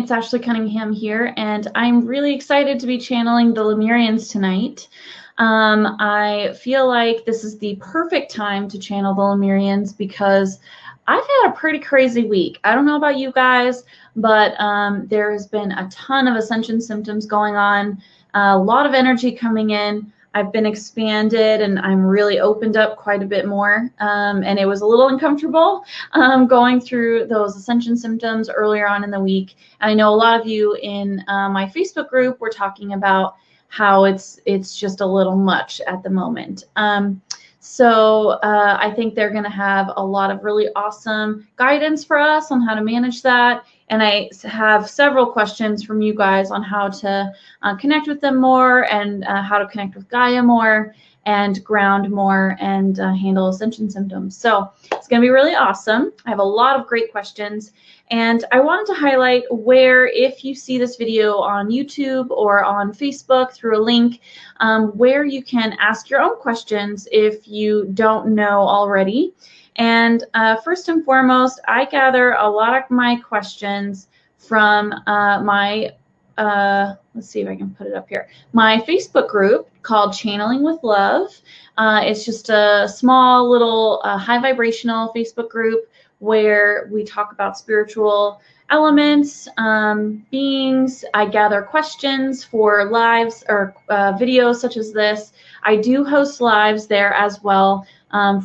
It's Ashley Cunningham here, and I'm really excited to be channeling the Lemurians tonight. I feel like this is the perfect time to channel the Lemurians because I've had a pretty crazy week. I don't know about you guys, but there has been a ton of ascension symptoms going on, a lot of energy coming in. I've been expanded and I'm really opened up quite a bit more. And it was a little uncomfortable going through those ascension symptoms earlier on in the week. And I know a lot of you in my Facebook group were talking about how it's just a little much at the moment. So I think they're going to have a lot of really awesome guidance for us on how to manage that. And I have several questions from you guys on how to connect with them more and how to connect with Gaia more and ground more and handle ascension symptoms. So it's going to be really awesome. I have a lot of great questions. And I wanted to highlight where, if you see this video on YouTube or on Facebook through a link, where you can ask your own questions if you don't know already. And first and foremost, I gather a lot of my questions from my, let's see if I can put it up here, my Facebook group called Channeling with Love. It's just a small little high vibrational Facebook group where we talk about spiritual elements, beings. I gather questions for lives or videos such as this. I do host lives there as well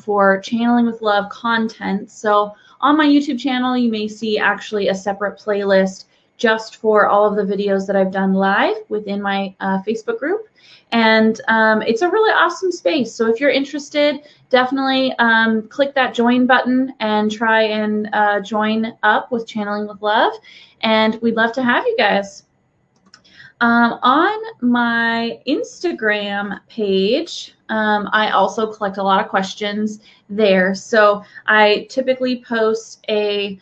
for Channeling with Love content. So on my YouTube channel, you may see actually a separate playlist just for all of the videos that I've done live within my Facebook group. And it's a really awesome space. So if you're interested, definitely click that join button and try and join up with Channeling with Love. And we'd love to have you guys. On my Instagram page, I also collect a lot of questions there. So I typically post a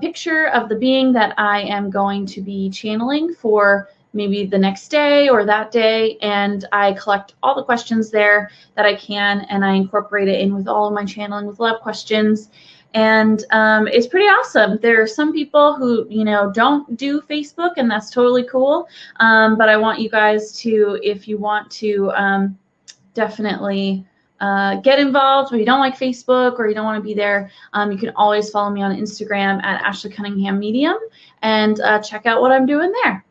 picture of the being that I am going to be channeling for maybe the next day or that day, and I collect all the questions there that I can, and I incorporate it in with all of my Channeling with Love questions. And it's pretty awesome. There are some people who, don't do Facebook, and that's totally cool. But I want you guys to, if you want to definitely get involved, or you don't like Facebook or you don't want to be there, you can always follow me on Instagram at Ashley Cunningham Medium and check out what I'm doing there.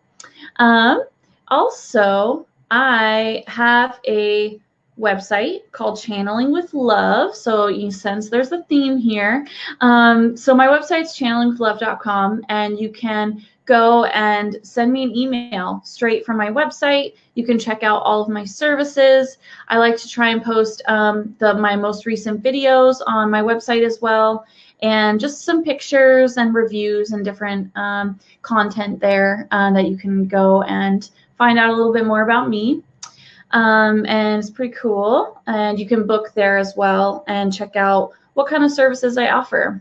Also, I have a website called Channeling with Love. So you sense there's a theme here. So my website's channelingwithlove.com, and you can go and send me an email straight from my website. You can check out all of my services. I like to try and post my most recent videos on my website as well, and just some pictures and reviews and different content there that you can go and find out a little bit more about me. And it's pretty cool. And you can book there as well and check out what kind of services I offer.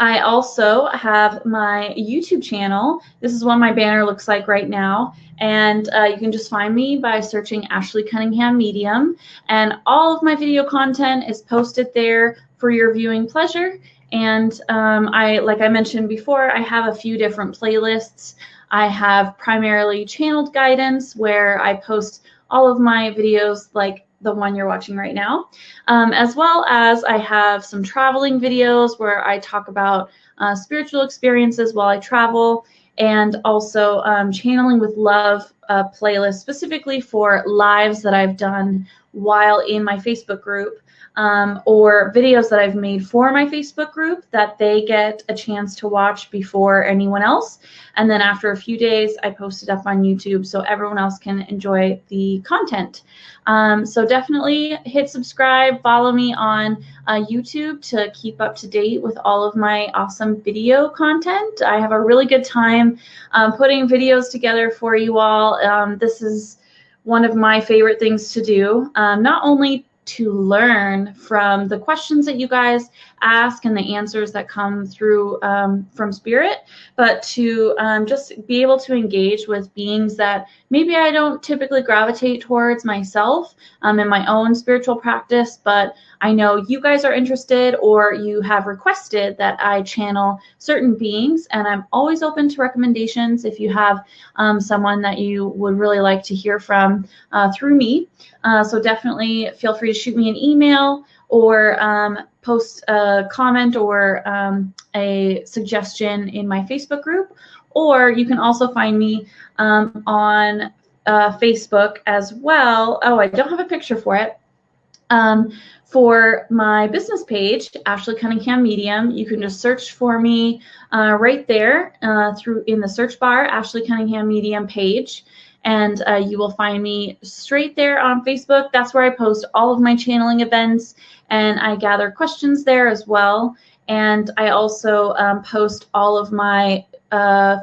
I also have my YouTube channel. This is what my banner looks like right now. And you can just find me by searching Ashley Cunningham Medium. And all of my video content is posted there for your viewing pleasure. And like I mentioned before, I have a few different playlists. I have primarily channeled guidance where I post all of my videos like the one you're watching right now, as well as I have some traveling videos where I talk about spiritual experiences while I travel, and also Channeling with Love playlist specifically for lives that I've done while in my Facebook group, or videos that I've made for my Facebook group that they get a chance to watch before anyone else. And then after a few days, I post it up on YouTube so everyone else can enjoy the content. So definitely hit subscribe, follow me on YouTube to keep up to date with all of my awesome video content. I have a really good time putting videos together for you all. This is one of my favorite things to do, not only to learn from the questions that you guys ask and the answers that come through from Spirit, but to just be able to engage with beings that maybe I don't typically gravitate towards myself in my own spiritual practice, but I know you guys are interested, or you have requested that I channel certain beings, and I'm always open to recommendations if you have someone that you would really like to hear from through me. So definitely feel free to shoot me an email, or post a comment or a suggestion in my Facebook group, or you can also find me on Facebook as well. Oh, I don't have a picture for it. For my business page, Ashley Cunningham Medium, you can just search for me right there through in the search bar, Ashley Cunningham Medium page, and you will find me straight there on Facebook. That's where I post all of my channeling events, and I gather questions there as well. And I also post all of my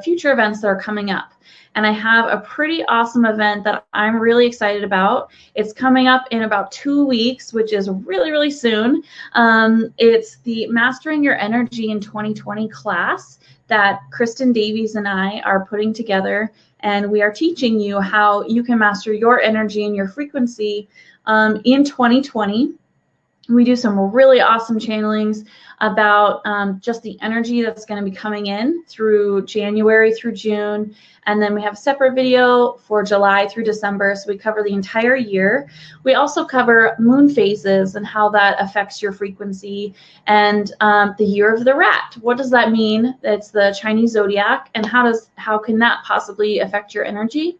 future events that are coming up. And I have a pretty awesome event that I'm really excited about. It's coming up in about 2 weeks, which is really, really soon. It's the Mastering Your Energy in 2020 class that Kristin Davies and I are putting together. And we are teaching you how you can master your energy and your frequency in 2020. We do some really awesome channelings about just the energy that's going to be coming in through January through June. And then we have a separate video for July through December. So we cover the entire year. We also cover moon phases and how that affects your frequency, and the year of the rat. What does that mean? It's the Chinese zodiac, and how can that possibly affect your energy?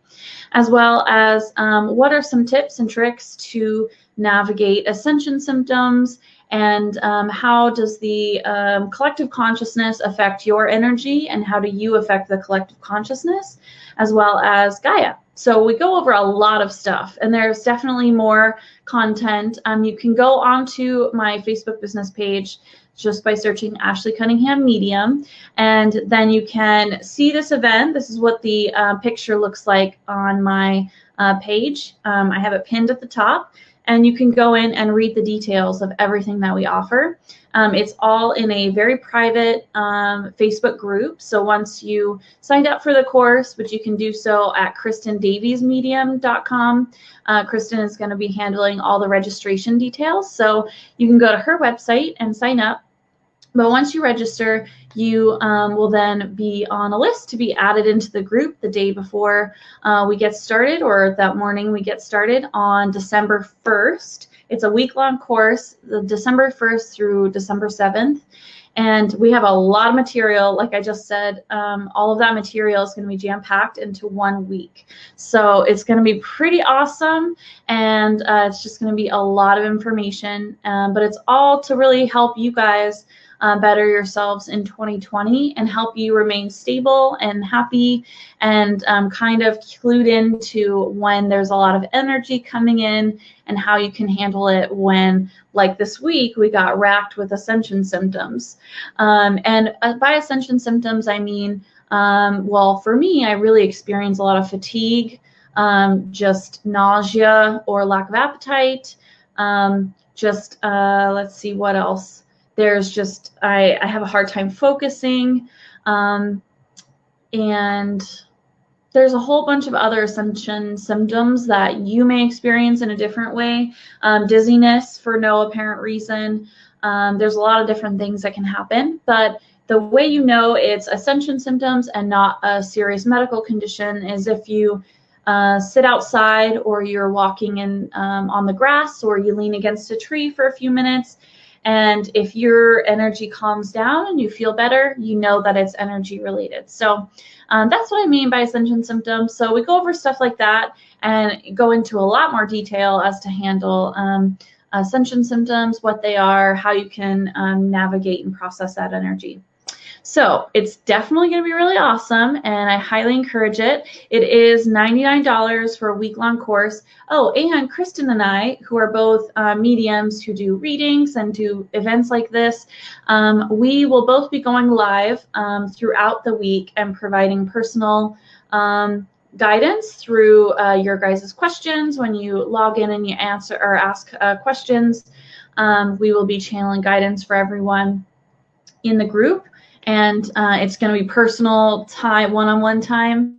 As well as what are some tips and tricks to navigate ascension symptoms, and how does the collective consciousness affect your energy, and how do you affect the collective consciousness, as well as Gaia. So we go over a lot of stuff, and there's definitely more content. You can go onto my Facebook business page just by searching Ashley Cunningham Medium, and then you can see this event. This is what the picture looks like on my page. I have it pinned at the top, and you can go in and read the details of everything that we offer. It's all in a very private Facebook group. So once you signed up for the course, which you can do so at KristinDaviesMedium.com, Kristin is going to be handling all the registration details. So you can go to her website and sign up. But once you register, you will then be on a list to be added into the group the day before we get started, or that morning we get started on December 1st. It's a week-long course, December 1st through December 7th. And we have a lot of material. Like I just said, all of that material is going to be jam-packed into 1 week. So it's going to be pretty awesome, and it's just going to be a lot of information. But it's all to really help you guys better yourselves in 2020 and help you remain stable and happy, and kind of clued into when there's a lot of energy coming in, and how you can handle it when, like this week, we got racked with ascension symptoms. And by ascension symptoms, I mean, well, for me, I really experience a lot of fatigue, just nausea or lack of appetite. Let's see what else. There's just, I have a hard time focusing, and there's a whole bunch of other ascension symptoms that you may experience in a different way. Dizziness for no apparent reason. There's a lot of different things that can happen, but the way you know it's ascension symptoms and not a serious medical condition is if you sit outside, or you're walking in on the grass, or you lean against a tree for a few minutes. And if your energy calms down and you feel better, you know that it's energy related. So that's what I mean by ascension symptoms. So we go over stuff like that and go into a lot more detail as to handle ascension symptoms, what they are, how you can navigate and process that energy. So it's definitely going to be really awesome, and I highly encourage it. It is $99 for a week-long course. Oh, and Kristin and I, who are both mediums who do readings and do events like this, we will both be going live throughout the week and providing personal guidance through your guys' questions. When you log in and you answer or ask questions, we will be channeling guidance for everyone in the group, and it's going to be personal time, one-on-one time,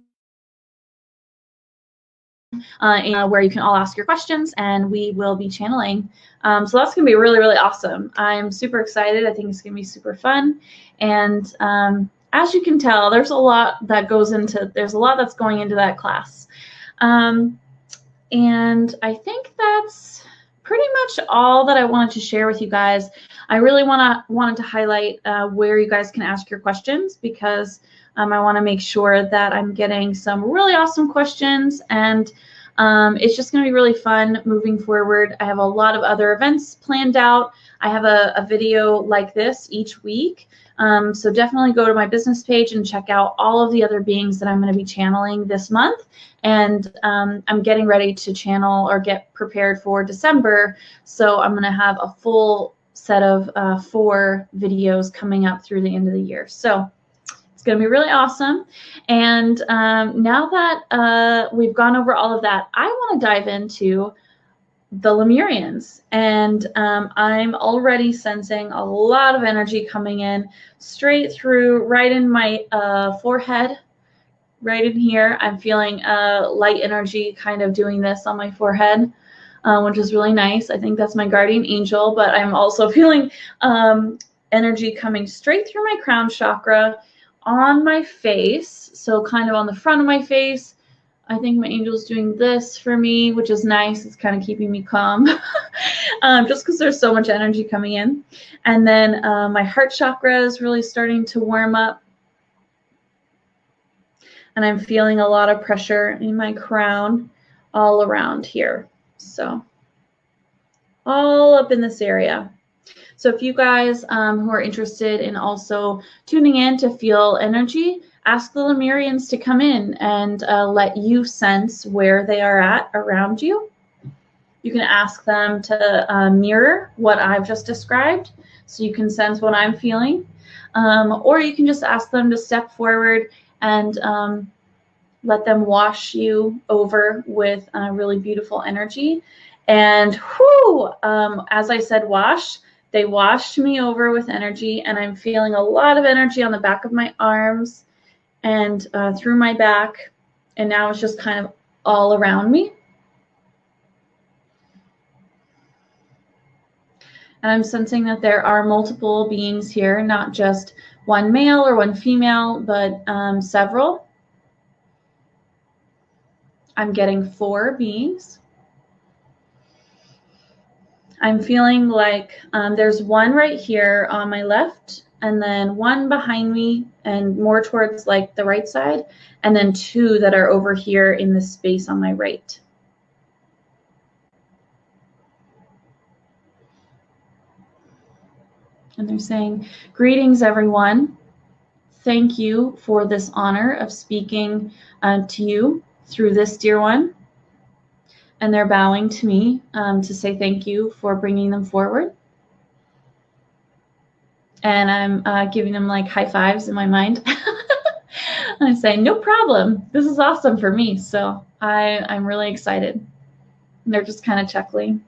where you can all ask your questions, and we will be channeling. So that's going to be really, really awesome. I'm super excited. I think it's going to be super fun, and as you can tell, there's a lot that's going into that class. And I think that's pretty much all that I wanted to share with you guys. I really wanted to highlight where you guys can ask your questions, because I want to make sure that I'm getting some really awesome questions, and it's just going to be really fun moving forward. I have a lot of other events planned out. I have a video like this each week. So definitely go to my business page and check out all of the other beings that I'm going to be channeling this month. And I'm getting ready to channel or get prepared for December. So I'm going to have a full set of 4 videos coming up through the end of the year. So it's going to be really awesome. And now that we've gone over all of that, I want to dive into the Lemurians, and I'm already sensing a lot of energy coming in straight through, right in my forehead, right in here. I'm feeling light energy kind of doing this on my forehead, which is really nice. I think that's my guardian angel, but I'm also feeling energy coming straight through my crown chakra on my face, so kind of on the front of my face. I think my angel's doing this for me, which is nice. It's kind of keeping me calm, just because there's so much energy coming in. And then my heart chakra is really starting to warm up. And I'm feeling a lot of pressure in my crown all around here. So all up in this area. So if you guys who are interested in also tuning in to feel energy, ask the Lemurians to come in and let you sense where they are at around you. You can ask them to mirror what I've just described, so you can sense what I'm feeling. Or you can just ask them to step forward and let them wash you over with really beautiful energy. And whew, as I said, wash. They washed me over with energy, and I'm feeling a lot of energy on the back of my arms and through my back, and now it's just kind of all around me. And I'm sensing that there are multiple beings here, not just one male or one female, but several. I'm getting 4 beings. I'm feeling like there's one right here on my left, and then one behind me and more towards like the right side, and then 2 that are over here in this space on my right. And they're saying, greetings everyone. Thank you for this honor of speaking to you through this dear one. And they're bowing to me to say thank you for bringing them forward. And I'm giving them like high fives in my mind. And I say, no problem. This is awesome for me. So I'm really excited. And they're just kind of chuckling.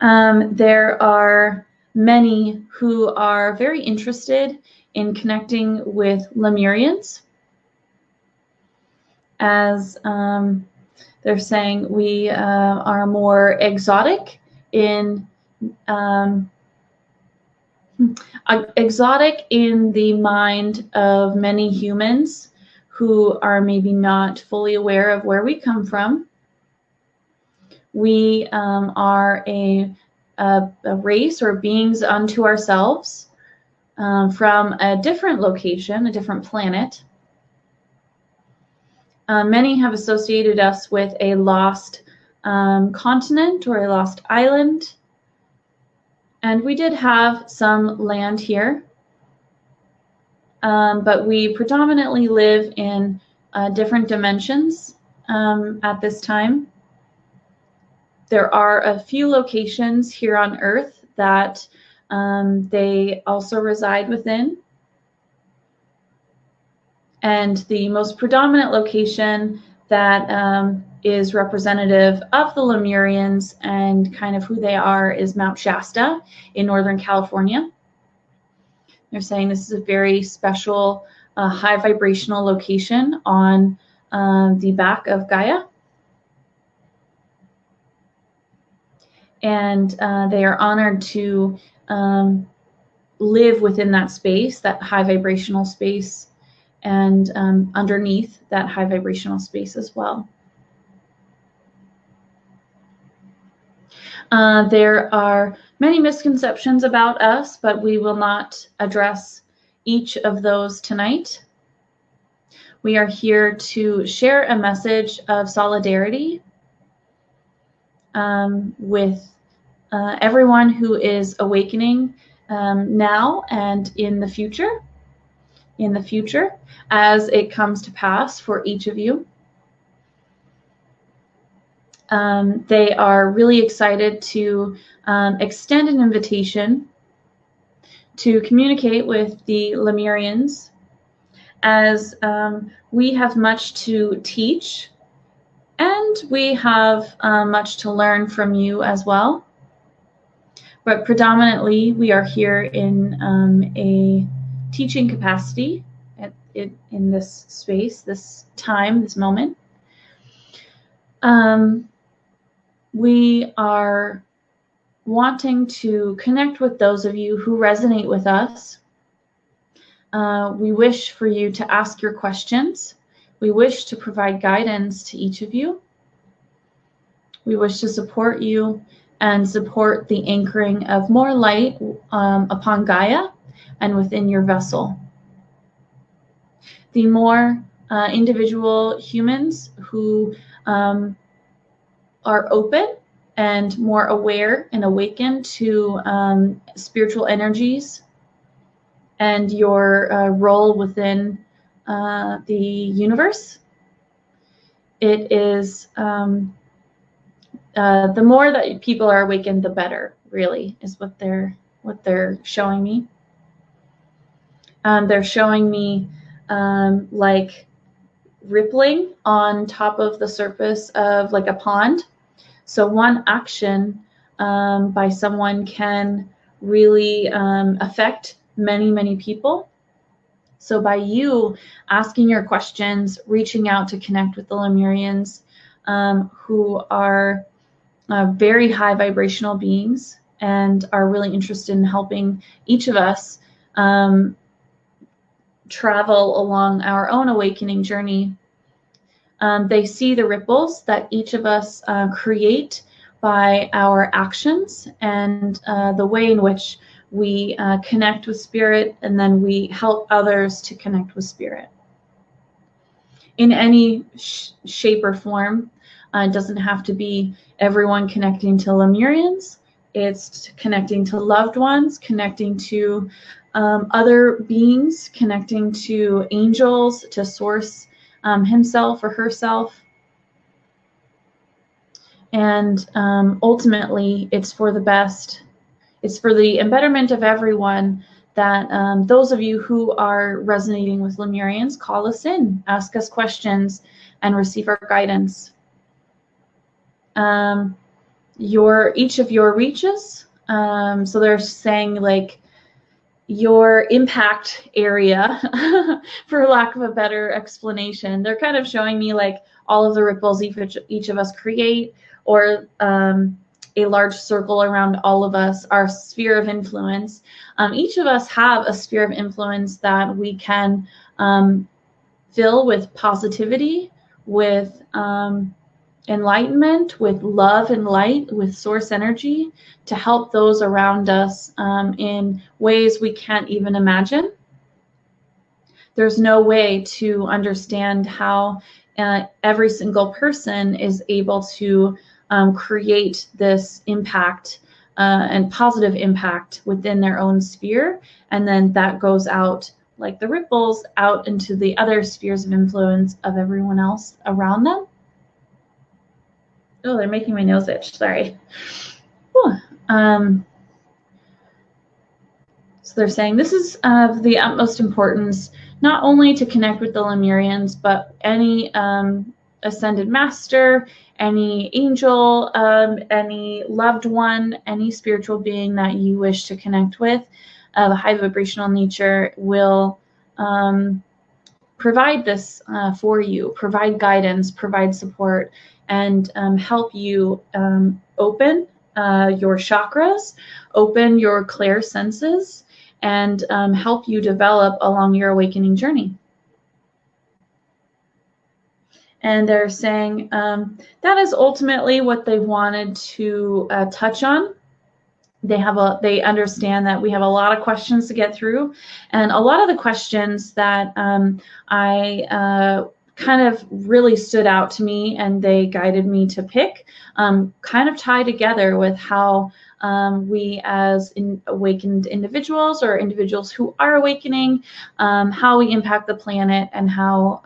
There are many who are very interested in connecting with Lemurians. As they're saying, we are more exotic in the mind of many humans who are maybe not fully aware of where we come from. We are a race or beings unto ourselves from a different location, a different planet. Many have associated us with a lost continent or a lost island. And we did have some land here, but we predominantly live in different dimensions at this time. There are a few locations here on Earth that they also reside within. And the most predominant location that is representative of the Lemurians and kind of who they are is Mount Shasta in Northern California. They're saying this is a very special, high vibrational location on the back of Gaia. And they are honored to live within that space, that high vibrational space, and underneath that high vibrational space as well. There are many misconceptions about us, but we will not address each of those tonight. We are here to share a message of solidarity with everyone who is awakening now and in the future, as it comes to pass for each of you. They are really excited to extend an invitation to communicate with the Lemurians, as we have much to teach and we have much to learn from you as well. But predominantly, we are here in a teaching capacity in this space, this time, this moment. We are wanting to connect with those of you who resonate with us. We wish for you to ask your questions. We wish to provide guidance to each of you. We wish to support you and support the anchoring of more light upon Gaia and within your vessel. The more individual humans who are open and more aware and awakened to spiritual energies and your role within the universe, it is the more that people are awakened, the better, really, is what they're showing me. They're showing me like rippling on top of the surface of like a pond. So one action by someone can really affect many, many people. So by you asking your questions, reaching out to connect with the Lemurians, who are very high vibrational beings and are really interested in helping each of us travel along our own awakening journey. They see the ripples that each of us create by our actions and the way in which we connect with spirit, and then we help others to connect with spirit. In any shape or form. It doesn't have to be everyone connecting to Lemurians. It's connecting to loved ones, connecting to other beings, connecting to angels, to Source himself or herself. And ultimately, it's for the best. It's for the embetterment of everyone that those of you who are resonating with Lemurians, call us in, ask us questions, and receive our guidance. Each of your reaches, so they're saying like your impact area, for lack of a better explanation. They're kind of showing me like all of the ripples each of us create, or a large circle around all of us, our sphere of influence. Each of us have a sphere of influence that we can fill with positivity, with enlightenment, with love and light, with source energy, to help those around us in ways we can't even imagine. There's no way to understand how every single person is able to create this impact and positive impact within their own sphere, and then that goes out like the ripples out into the other spheres of influence of everyone else around them. Oh, they're making my nose itch, sorry. So they're saying this is of the utmost importance not only to connect with the Lemurians, but any ascended master, any angel, any loved one, any spiritual being that you wish to connect with of a high vibrational nature will provide this for you, provide guidance, provide support, and help you open your chakras, open your clear senses, and help you develop along your awakening journey. And they're saying that is ultimately what they wanted to touch on. They understand that we have a lot of questions to get through, and a lot of the questions that I kind of really stood out to me and they guided me to pick kind of tie together with how we as awakened individuals or individuals who are awakening, how we impact the planet and how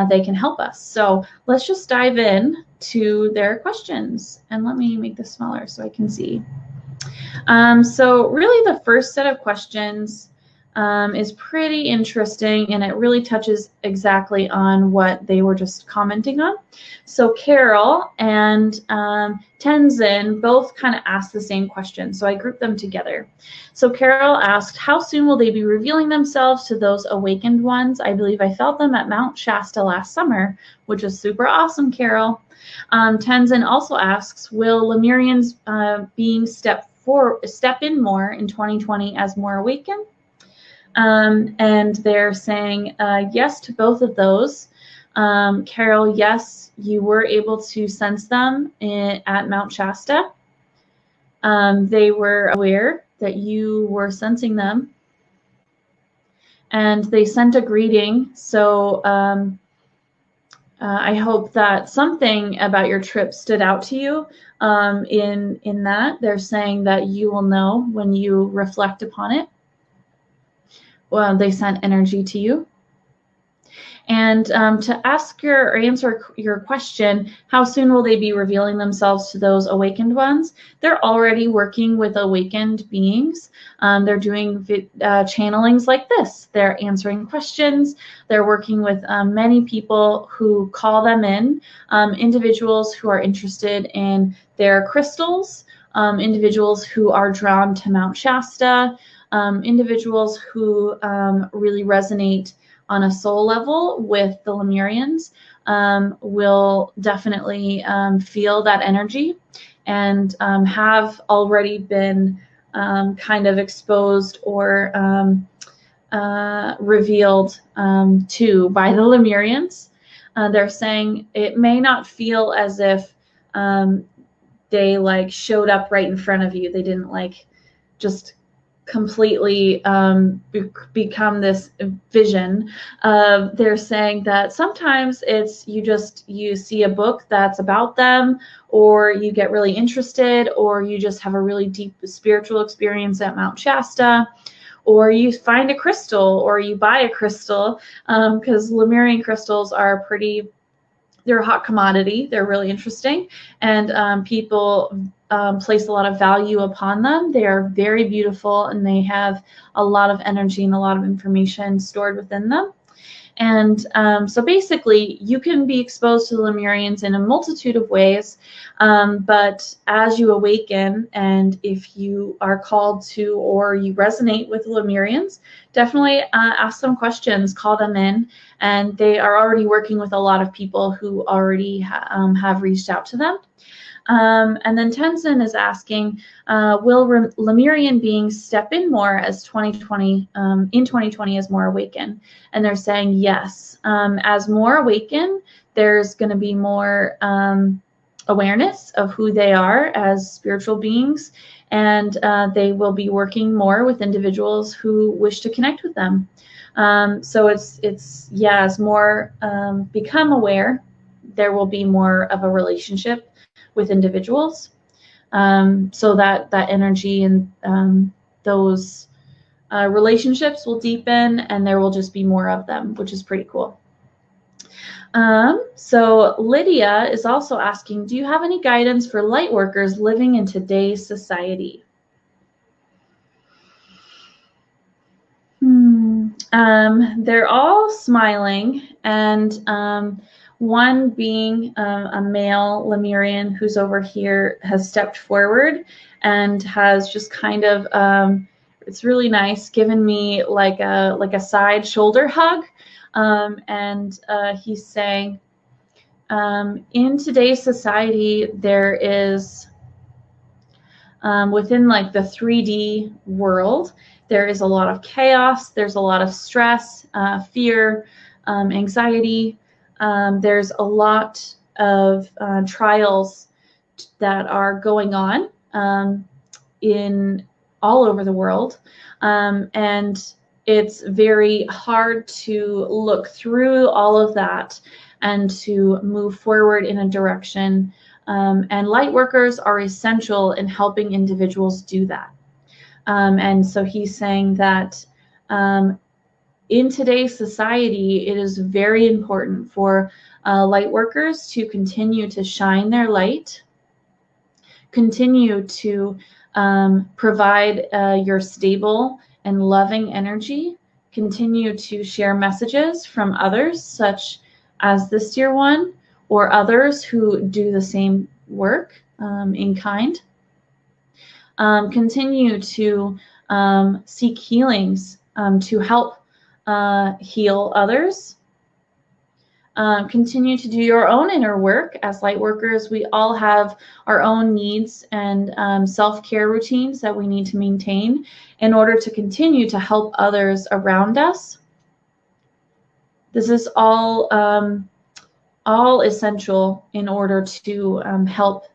they can help us. So let's just dive in to their questions, and let me make this smaller so I can see. So really the first set of questions is pretty interesting, and it really touches exactly on what they were just commenting on. So Carol and Tenzin both kind of asked the same question, so I grouped them together. So Carol asked, how soon will they be revealing themselves to those awakened ones? I believe I felt them at Mount Shasta last summer, which is super awesome, Carol. Tenzin also asks, will Lemurians being step in more in 2020 as more awakened? And they're saying yes to both of those. Carol, yes, you were able to sense them at Mount Shasta. They were aware that you were sensing them, and they sent a greeting. So I hope that something about your trip stood out to you. In that, they're saying that you will know when you reflect upon it. Well, they sent energy to you. And to ask or answer your question, how soon will they be revealing themselves to those awakened ones? They're already working with awakened beings. They're doing channelings like this. They're answering questions. They're working with many people who call them in, individuals who are interested in their crystals, individuals who are drawn to Mount Shasta, individuals who really resonate on a soul level with the Lemurians will definitely feel that energy and have already been kind of exposed or revealed to by the Lemurians. They're saying it may not feel as if they like showed up right in front of you. They didn't like just completely become this vision. They're saying that sometimes it's you see a book that's about them, or you get really interested, or you just have a really deep spiritual experience at Mount Shasta, or you find a crystal, or you buy a crystal, because Lemurian crystals are they're a hot commodity. They're really interesting, and people place a lot of value upon them. They are very beautiful, and they have a lot of energy and a lot of information stored within them. And so basically, you can be exposed to the Lemurians in a multitude of ways, but as you awaken, and if you are called to or you resonate with the Lemurians, definitely ask them questions, call them in, and they are already working with a lot of people who already have reached out to them. And then Tenzin is asking, will Lemurian beings step in more as 2020 in 2020 as more awaken? And they're saying yes. As more awaken, there's going to be more awareness of who they are as spiritual beings, and they will be working more with individuals who wish to connect with them. So it's as more become aware, there will be more of a relationship with individuals, so that energy and those relationships will deepen, and there will just be more of them, which is pretty cool. So Lydia is also asking, do you have any guidance for light workers living in today's society? They're all smiling, and one being a male Lemurian who's over here has stepped forward and has just kind of, it's really nice, given me like a side shoulder hug, and he's saying, in today's society, there is within like the 3D world, there is a lot of chaos, there's a lot of stress, fear, anxiety. There's a lot of trials that are going on in all over the world. And it's very hard to look through all of that and to move forward in a direction. And light workers are essential in helping individuals do that. And so he's saying that in today's society, it is very important for light workers to continue to shine their light, continue to provide your stable and loving energy, continue to share messages from others, such as this dear one, or others who do the same work in kind. Continue to seek healings to help heal others. Continue to do your own inner work. As light workers, we all have our own needs and self-care routines that we need to maintain in order to continue to help others around us. This is all essential in order to help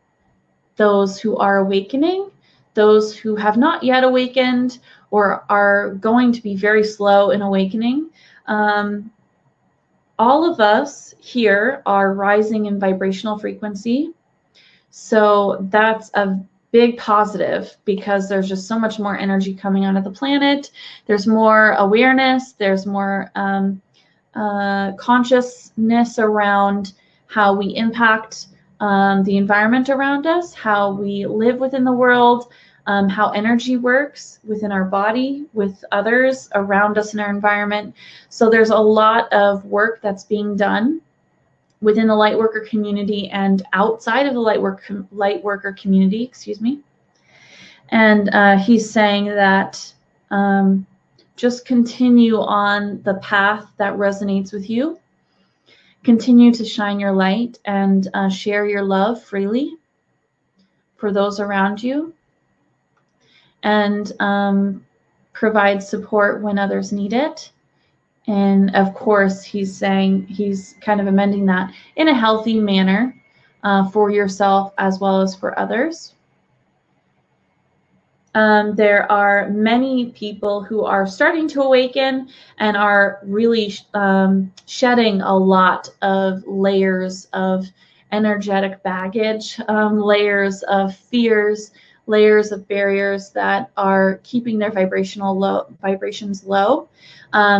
those who are awakening, those who have not yet awakened or are going to be very slow in awakening. All of us here are rising in vibrational frequency. So that's a big positive because there's just so much more energy coming out of the planet. There's more awareness. There's more consciousness around how we impact the environment around us, how we live within the world, how energy works within our body, with others around us in our environment. So there's a lot of work that's being done within the lightworker community and outside of the lightworker community, excuse me. And he's saying that just continue on the path that resonates with you. Continue to shine your light and share your love freely for those around you, and provide support when others need it. And of course, he's saying, he's kind of amending that in a healthy manner for yourself as well as for others. There are many people who are starting to awaken and are really shedding a lot of layers of energetic baggage, layers of fears, layers of barriers that are keeping their vibrations low.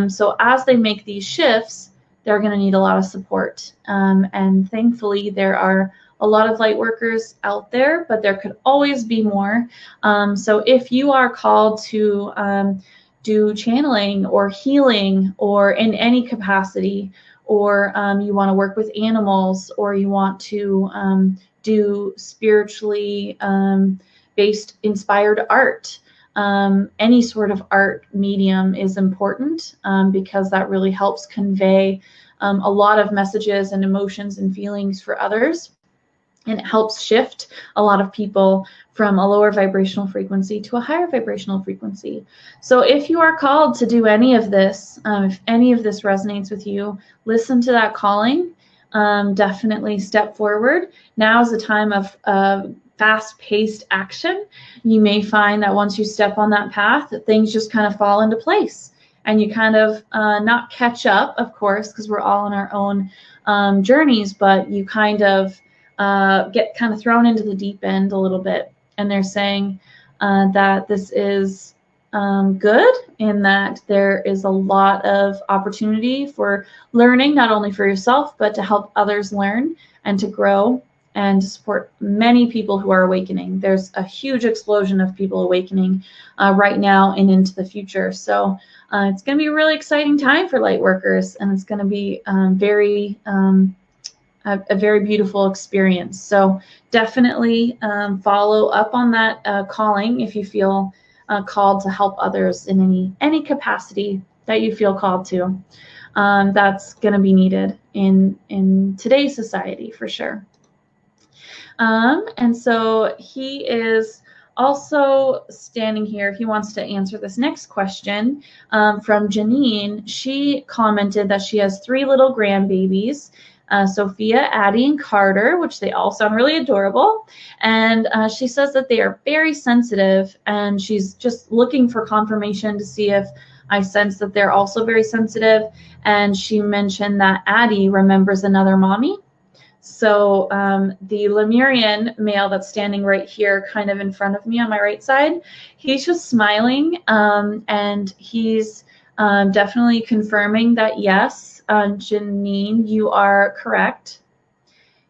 So as they make these shifts, they're going to need a lot of support. And thankfully, there are a lot of light workers out there, but there could always be more. So if you are called to do channeling or healing or in any capacity, or you want to work with animals, or you want to do spiritually based inspired art, any sort of art medium is important because that really helps convey a lot of messages and emotions and feelings for others. And it helps shift a lot of people from a lower vibrational frequency to a higher vibrational frequency. So if you are called to do any of this, if any of this resonates with you, listen to that calling. Definitely step forward. Now is the time of fast-paced action. You may find that once you step on that path, that things just kind of fall into place. And you kind of not catch up, of course, because we're all on our own journeys, but you kind of get kind of thrown into the deep end a little bit. And they're saying that this is good in that there is a lot of opportunity for learning, not only for yourself, but to help others learn and to grow and to support many people who are awakening. There's a huge explosion of people awakening right now and into the future. So it's going to be a really exciting time for light workers, and it's going to be a very beautiful experience. So definitely follow up on that calling if you feel called to help others in any capacity that you feel called to. That's going to be needed in today's society for sure. And so he is also standing here. He wants to answer this next question from Janine. She commented that she has 3 little grandbabies, Sophia, Addie, and Carter, which they all sound really adorable. And she says that they are very sensitive, and she's just looking for confirmation to see if I sense that they're also very sensitive. And she mentioned that Addie remembers another mommy. So the Lemurian male that's standing right here kind of in front of me on my right side, he's just smiling, and he's definitely confirming that, yes, Janine, you are correct.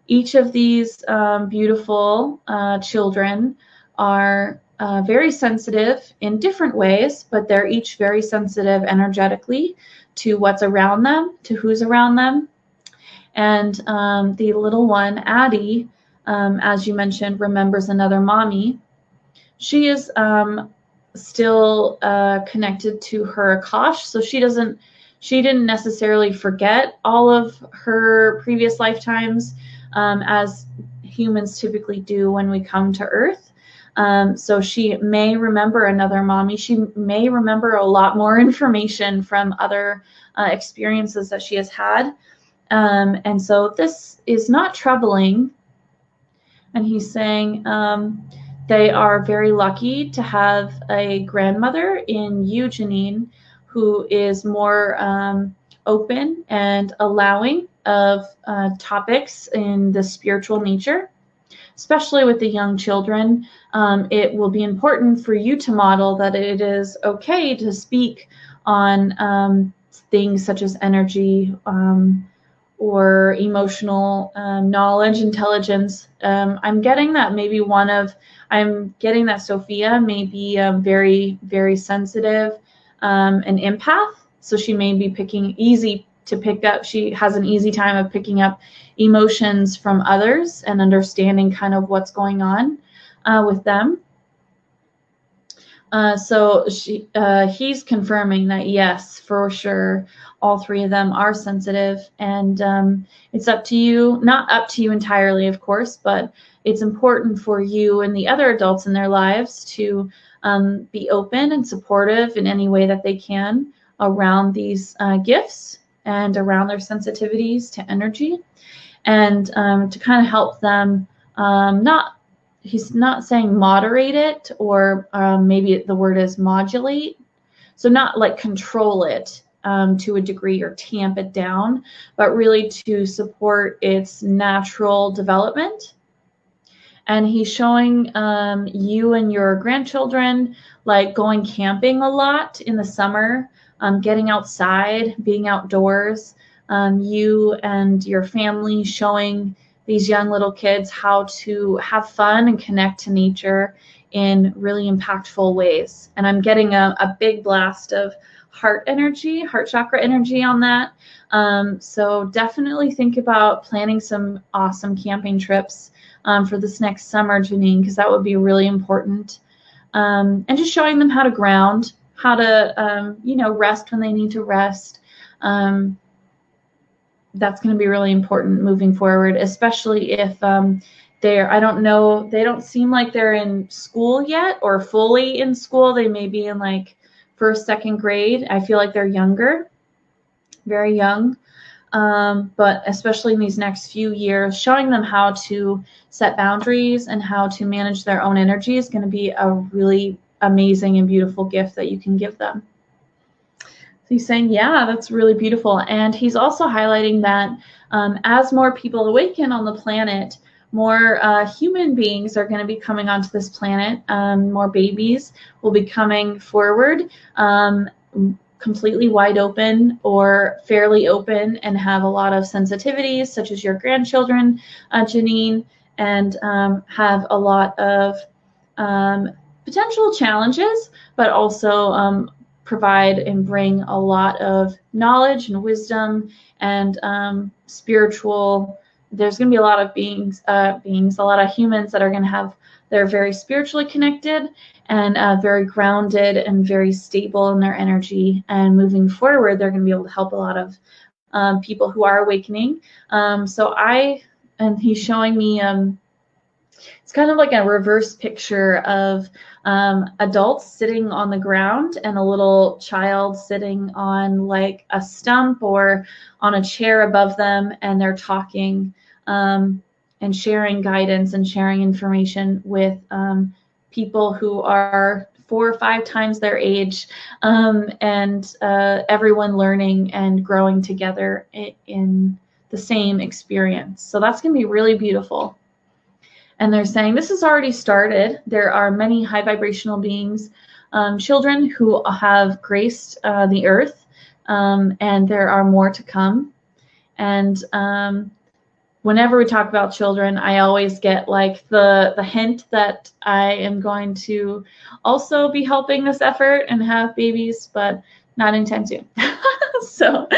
Each of these beautiful children are very sensitive in different ways, but they're each very sensitive energetically to what's around them, to who's around them. And the little one, Addie, as you mentioned, remembers another mommy. She is still connected to her Akash, so she didn't necessarily forget all of her previous lifetimes, as humans typically do when we come to Earth. So she may remember another mommy. She may remember a lot more information from other experiences that she has had. And so this is not troubling. And he's saying they are very lucky to have a grandmother in you, Janine, who is more open and allowing of topics in the spiritual nature, especially with the young children. It will be important for you to model that it is okay to speak on things such as energy, or emotional knowledge, intelligence. I'm getting that Sophia may be very, very sensitive, an empath. So she may be easy to pick up. She has an easy time of picking up emotions from others and understanding kind of what's going on with them. So he's confirming that, yes, for sure, all 3 of them are sensitive, and it's up to you, not up to you entirely, of course, but it's important for you and the other adults in their lives to be open and supportive in any way that they can around these gifts and around their sensitivities to energy, and to kind of help them he's not saying moderate it, or maybe the word is modulate. So not like control it to a degree or tamp it down, but really to support its natural development. And he's showing you and your grandchildren like going camping a lot in the summer, getting outside, being outdoors, you and your family showing these young little kids how to have fun and connect to nature in really impactful ways. And I'm getting a big blast of heart chakra energy on that. So definitely think about planning some awesome camping trips for this next summer, Janine, because that would be really important. And just showing them how to ground, how to, rest when they need to rest. That's going to be really important moving forward, especially if they don't seem like they're in school yet or fully in school. They may be in like 1st, 2nd grade. I feel like they're younger, very young. But especially in these next few years, showing them how to set boundaries and how to manage their own energy is going to be a really amazing and beautiful gift that you can give them. He's saying, yeah, that's really beautiful. And he's also highlighting that as more people awaken on the planet, more human beings are going to be coming onto this planet. More babies will be coming forward, completely wide open or fairly open, and have a lot of sensitivities, such as your grandchildren, Janine. and have a lot of potential challenges, but also provide and bring a lot of knowledge and wisdom and spiritual. There's going to be a lot of a lot of humans that are going to have, they're very spiritually connected and very grounded and very stable in their energy. And moving forward, they're going to be able to help a lot of people who are awakening. And he's showing me, it's kind of like a reverse picture of adults sitting on the ground and a little child sitting on like a stump or on a chair above them, and they're talking and sharing guidance and sharing information with people who are 4 or 5 times their age, and everyone learning and growing together in the same experience. So that's going to be really beautiful. And they're saying this has already started. There are many high vibrational beings, children who have graced the earth, and there are more to come. And whenever we talk about children, I always get like the hint that I am going to also be helping this effort and have babies, but not anytime soon. So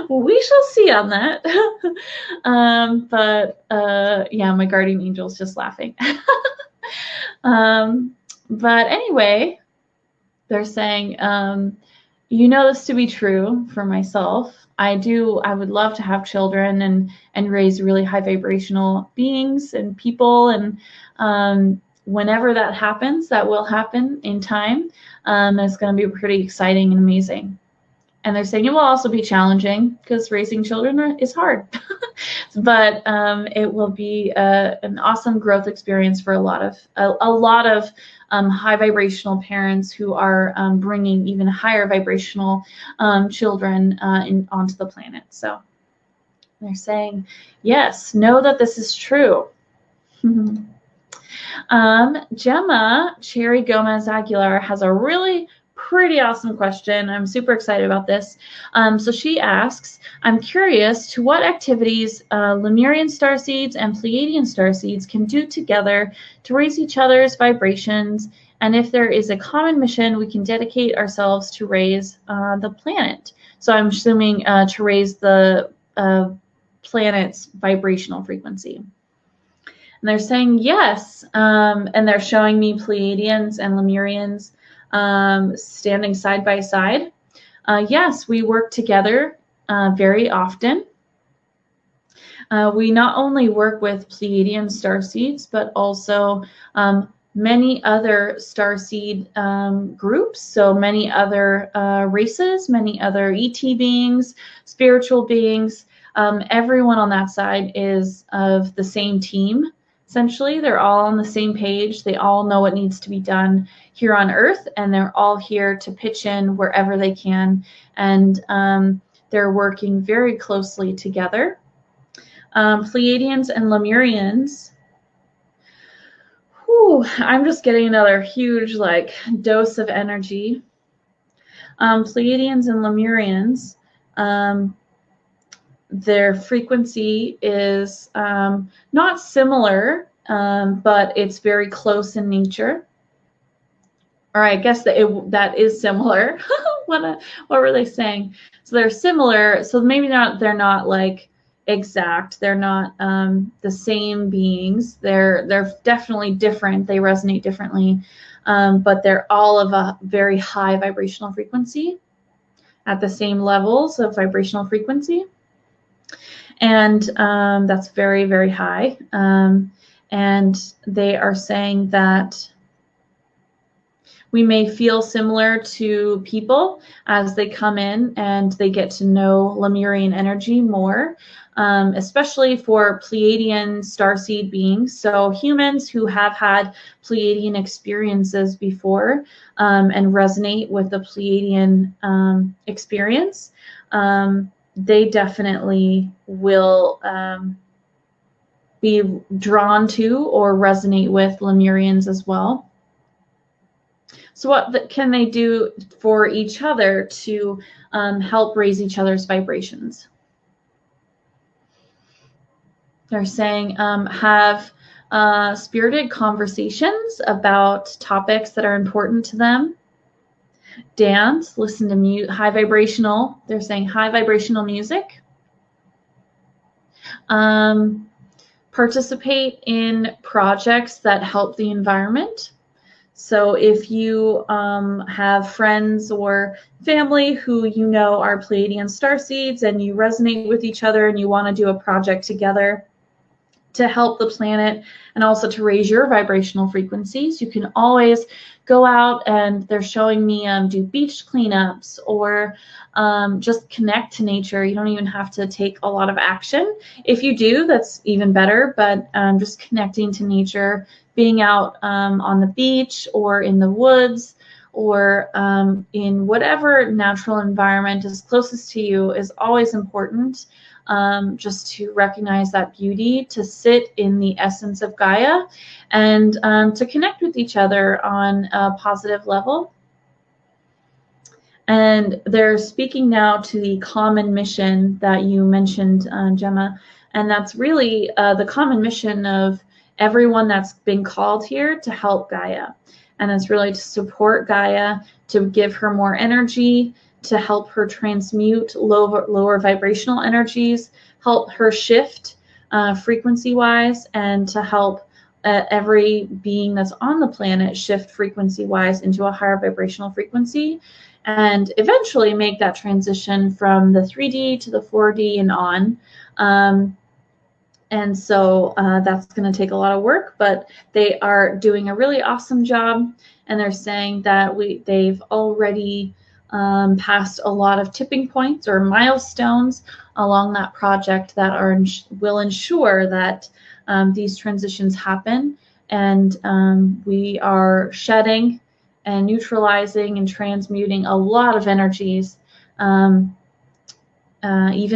we shall see on that. Yeah, my guardian angel's just laughing. But anyway, they're saying, you know this to be true for myself. I would love to have children and raise really high vibrational beings and people. And whenever that happens, that will happen in time. It's going to be pretty exciting and amazing. And they're saying it will also be challenging because raising children is hard, but it will be an awesome growth experience for a lot of high vibrational parents who are bringing even higher vibrational children onto the planet. So they're saying, yes, know that this is true. Gemma Cherry Gomez Aguilar has a really pretty awesome question. I'm super excited about this. So she asks, I'm curious to what activities Lemurian starseeds and Pleiadian starseeds can do together to raise each other's vibrations, and if there is a common mission we can dedicate ourselves to raise the planet. So I'm assuming to raise the planet's vibrational frequency. And they're saying yes, and they're showing me Pleiadians and Lemurians standing side by side. Yes, we work together very often. We not only work with Pleiadian starseeds, but also many other starseed groups, so many other races, many other ET beings, spiritual beings. Everyone on that side is of the same team. Essentially, they're all on the same page. They all know what needs to be done here on Earth, and they're all here to pitch in wherever they can. And they're working very closely together. Pleiadians and Lemurians. Whew, I'm just getting another huge dose of energy. Pleiadians and Lemurians. Their frequency is not similar, but it's very close in nature. Or I guess that is similar. What were they saying? So they're similar. So maybe they're not like exact. They're not the same beings. They're definitely different. They resonate differently, but they're all of a very high vibrational frequency at the same levels of vibrational frequency. And that's very, very high. And they are saying that we may feel similar to people as they come in and they get to know Lemurian energy more, especially for Pleiadian starseed beings. So humans who have had Pleiadian experiences before and resonate with the Pleiadian experience, they definitely will be drawn to or resonate with Lemurians as well. So what can they do for each other to help raise each other's vibrations? They're saying have spirited conversations about topics that are important to them. Dance, listen to high vibrational, they're saying high vibrational music. Participate in projects that help the environment. So if you have friends or family who you know are Pleiadian starseeds and you resonate with each other and you want to do a project together to help the planet and also to raise your vibrational frequencies, you can always go out, and they're showing me do beach cleanups or just connect to nature. You don't even have to take a lot of action. If you do, that's even better, but just connecting to nature, being out on the beach or in the woods or in whatever natural environment is closest to you is always important. Just to recognize that beauty, to sit in the essence of Gaia, and to connect with each other on a positive level. And they're speaking now to the common mission that you mentioned, Gemma, and that's really the common mission of everyone that's been called here to help Gaia. And it's really to support Gaia, to give her more energy, to help her transmute lower vibrational energies, help her shift frequency-wise, and to help every being that's on the planet shift frequency-wise into a higher vibrational frequency, and eventually make that transition from the 3D to the 4D and on. And so that's going to take a lot of work, but they are doing a really awesome job, and they're saying that they've already past a lot of tipping points or milestones along that project that will ensure that these transitions happen, and we are shedding and neutralizing and transmuting a lot of energies even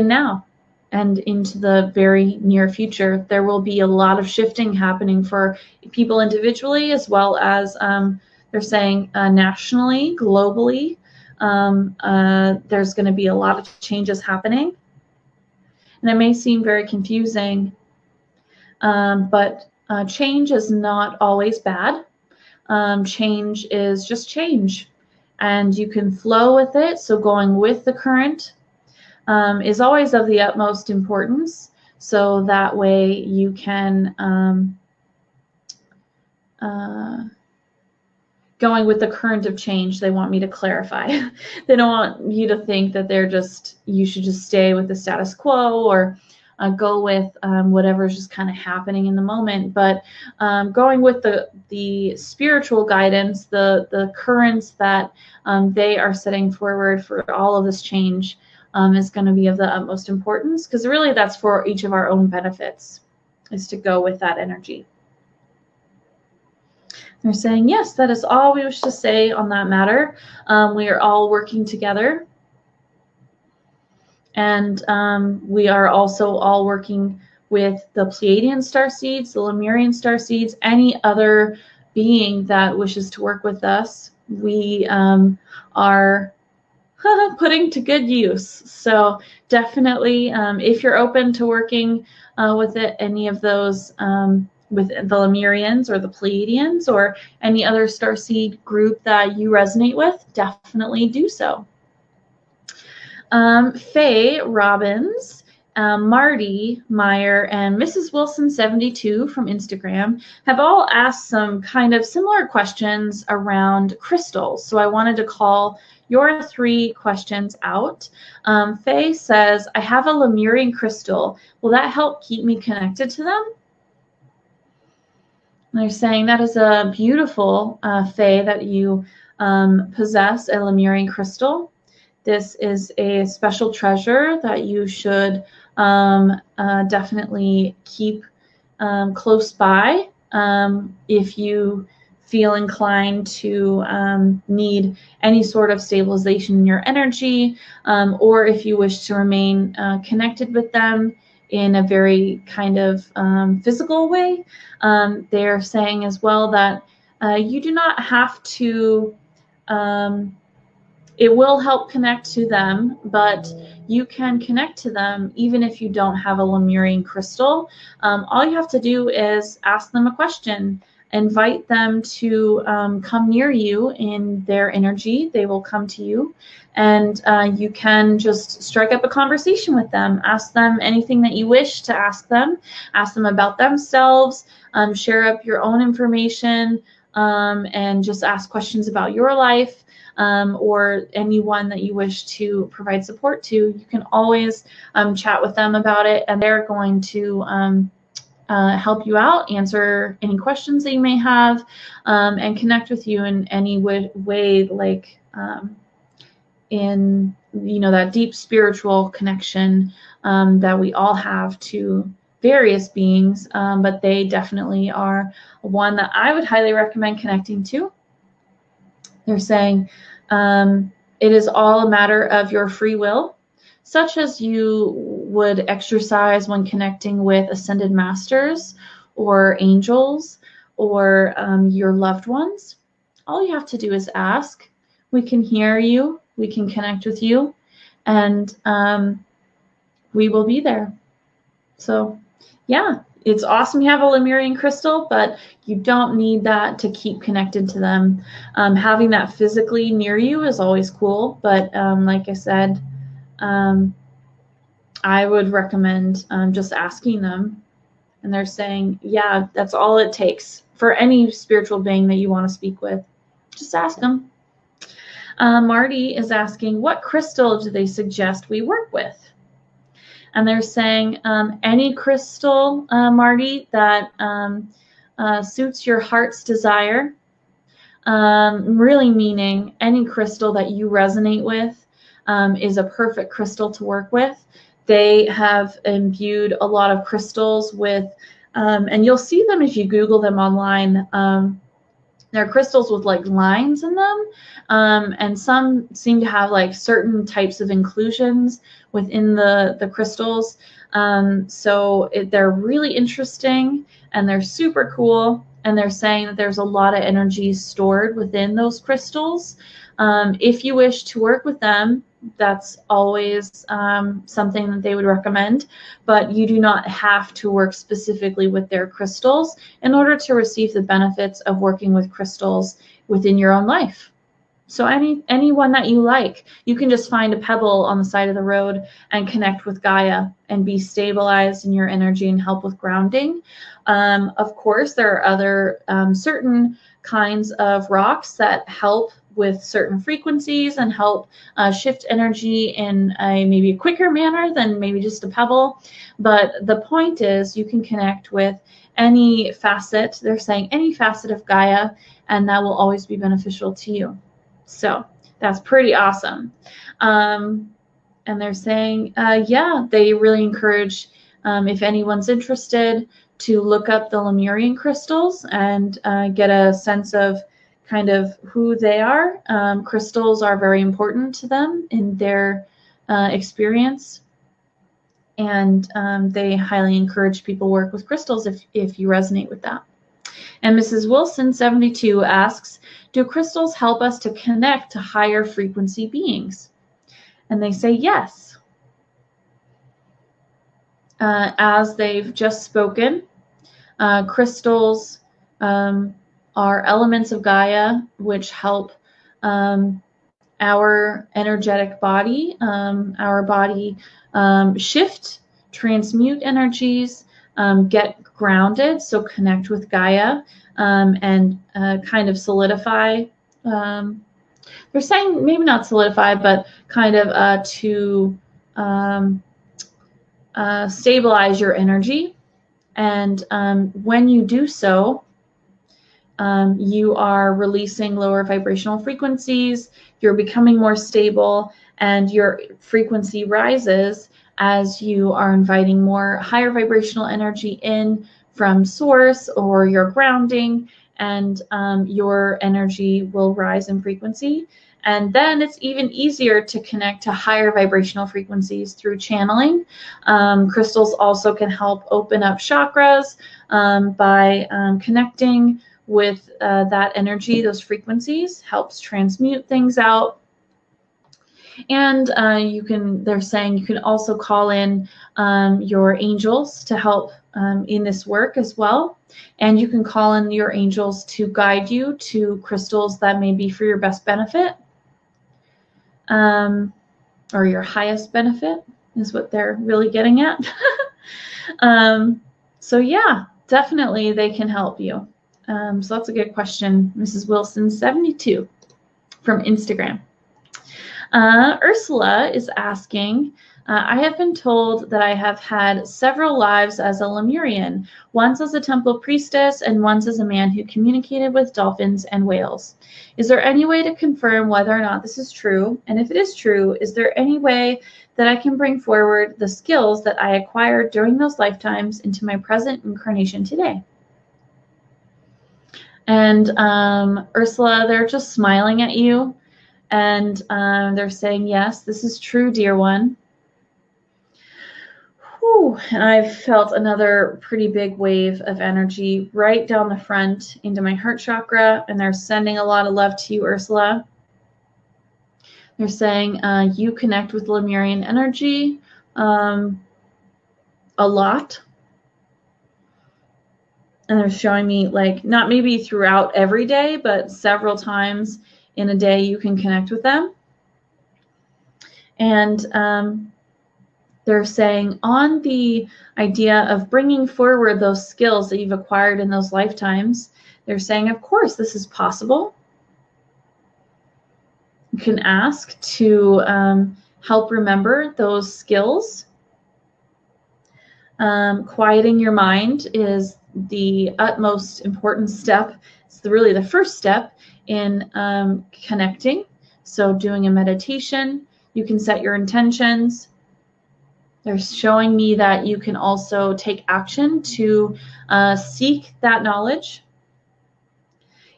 now and into the very near future. There will be a lot of shifting happening for people individually, as well as they're saying nationally, globally. There's going to be a lot of changes happening, and it may seem very confusing, but change is not always bad. Change is just change, and you can flow with it. So going with the current is always of the utmost importance, so that way you can going with the current of change. They want me to clarify. They don't want you to think that you should just stay with the status quo or go with whatever's just kind of happening in the moment. But going with the spiritual guidance, the currents that they are setting forward for all of this change is going to be of the utmost importance, because really that's for each of our own benefits, is to go with that energy. They're saying, yes, that is all we wish to say on that matter. We are all working together. And we are also all working with the Pleiadian starseeds, the Lemurian starseeds, any other being that wishes to work with us. We are putting to good use. So definitely, if you're open to working with any of those, with the Lemurians or the Pleiadians or any other starseed group that you resonate with, definitely do so. Faye Robbins, Marty Meyer, and Mrs. Wilson 72 from Instagram have all asked some kind of similar questions around crystals. So I wanted to call your 3 questions out. Faye says, I have a Lemurian crystal. Will that help keep me connected to them? And they're saying that is a beautiful, Faye, that you possess a Lemurian crystal. This is a special treasure that you should definitely keep close by if you feel inclined to need any sort of stabilization in your energy, or if you wish to remain connected with them in a very kind of physical way. They're saying as well that you do not have to It will help connect to them, but you can connect to them even if you don't have a Lemurian crystal. All you have to do is ask them a question, invite them to come near you in their energy. They will come to you, and you can just strike up a conversation with them. Ask them anything that you wish to ask them. Ask them about themselves. Share up your own information, and just ask questions about your life. Or anyone that you wish to provide support to, you can always chat with them about it, and they're going to help you out, answer any questions that you may have, and connect with you in any way, like in that deep spiritual connection that we all have to various beings, but they definitely are one that I would highly recommend connecting to. They're saying it is all a matter of your free will, such as you would exercise when connecting with ascended masters or angels or your loved ones. All you have to do is ask. We can hear you, we can connect with you, and we will be there. So yeah, it's awesome you have a Lemurian crystal, but you don't need that to keep connected to them. Having that physically near you is always cool, but like I said, I would recommend just asking them. And they're saying, yeah, that's all it takes for any spiritual being that you want to speak with. Just ask them. Marty is asking, what crystal do they suggest we work with? And they're saying any crystal, Marty, that suits your heart's desire, really meaning any crystal that you resonate with is a perfect crystal to work with. They have imbued a lot of crystals with, and you'll see them if you Google them online. They're crystals with like lines in them, and some seem to have like certain types of inclusions within the crystals. So they're really interesting and they're super cool. And they're saying that there's a lot of energy stored within those crystals. If you wish to work with them, that's always something that they would recommend, but you do not have to work specifically with their crystals in order to receive the benefits of working with crystals within your own life. So anyone that you like, you can just find a pebble on the side of the road and connect with Gaia and be stabilized in your energy and help with grounding. Of course, there are other certain kinds of rocks that help with certain frequencies and help shift energy in maybe a quicker manner than maybe just a pebble. But the point is you can connect with any facet, they're saying any facet of Gaia, and that will always be beneficial to you. So that's pretty awesome. And they're saying, yeah, they really encourage, if anyone's interested, to look up the Lemurian crystals and get a sense of kind of who they are. Crystals are very important to them in their experience, and they highly encourage people work with crystals if you resonate with that. And Mrs. Wilson 72 asks, do crystals help us to connect to higher frequency beings? And they say yes. As they've just spoken, crystals are elements of Gaia which help our energetic body, our body shift, transmute energies, get grounded, so connect with Gaia, and kind of solidify. They're saying maybe not solidify, but kind of to stabilize your energy. And when you do so, you are releasing lower vibrational frequencies, you're becoming more stable, and your frequency rises as you are inviting more higher vibrational energy in from source or your grounding, and your energy will rise in frequency. And then it's even easier to connect to higher vibrational frequencies through channeling. Crystals also can help open up chakras by connecting with that energy, those frequencies, helps transmute things out. And they're saying you can also call in your angels to help in this work as well. And you can call in your angels to guide you to crystals that may be for your best benefit, or your highest benefit is what they're really getting at. So yeah, definitely they can help you. So that's a good question, Mrs. Wilson 72 from Instagram. Ursula is asking, I have been told that I have had several lives as a Lemurian, once as a temple priestess and once as a man who communicated with dolphins and whales. Is there any way to confirm whether or not this is true? And if it is true, is there any way that I can bring forward the skills that I acquired during those lifetimes into my present incarnation today? And Ursula, they're just smiling at you. And they're saying, yes, this is true, dear one. Whew. And I've felt another pretty big wave of energy right down the front into my heart chakra. And they're sending a lot of love to you, Ursula. They're saying you connect with Lemurian energy a lot. And they're showing me, like, not maybe throughout every day, but several times in a day you can connect with them. And they're saying on the idea of bringing forward those skills that you've acquired in those lifetimes, they're saying, of course, this is possible. You can ask to help remember those skills. Quieting your mind is the utmost important step. It's really the first step in connecting. So doing a meditation, you can set your intentions. They're showing me that you can also take action to seek that knowledge.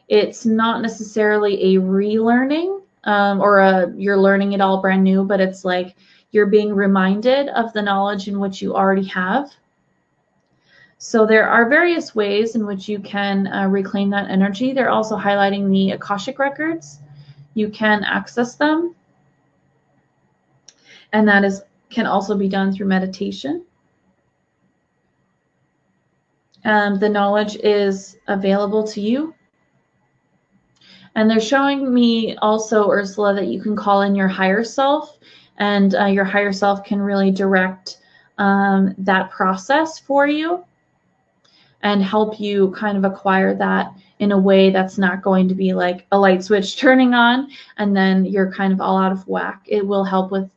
It's not necessarily a relearning or you're learning it all brand new, but it's like you're being reminded of the knowledge in which you already have. So there are various ways in which you can reclaim that energy. They're also highlighting the Akashic records. You can access them. And that can also be done through meditation. The knowledge is available to you. And they're showing me also, Ursula, that you can call in your higher self, and your higher self can really direct that process for you and help you kind of acquire that in a way that's not going to be like a light switch turning on and then you're kind of all out of whack. It will help with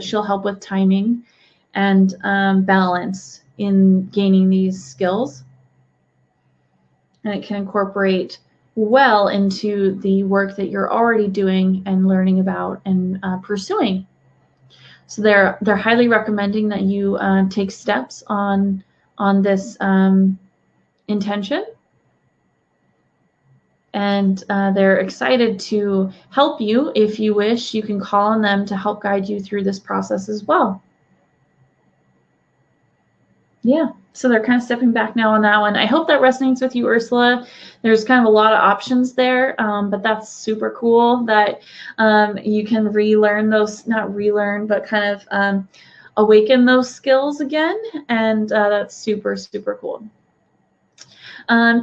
she'll help with timing and balance in gaining these skills. And it can incorporate well into the work that you're already doing and learning about and pursuing. So they're highly recommending that you take steps on this intention. And they're excited to help you. If you wish, you can call on them to help guide you through this process as well. Yeah, so they're kind of stepping back now on that one. I hope that resonates with you, Ursula. There's kind of a lot of options there, but that's super cool that you can relearn those, not relearn, but kind of awaken those skills again. And that's super, super cool.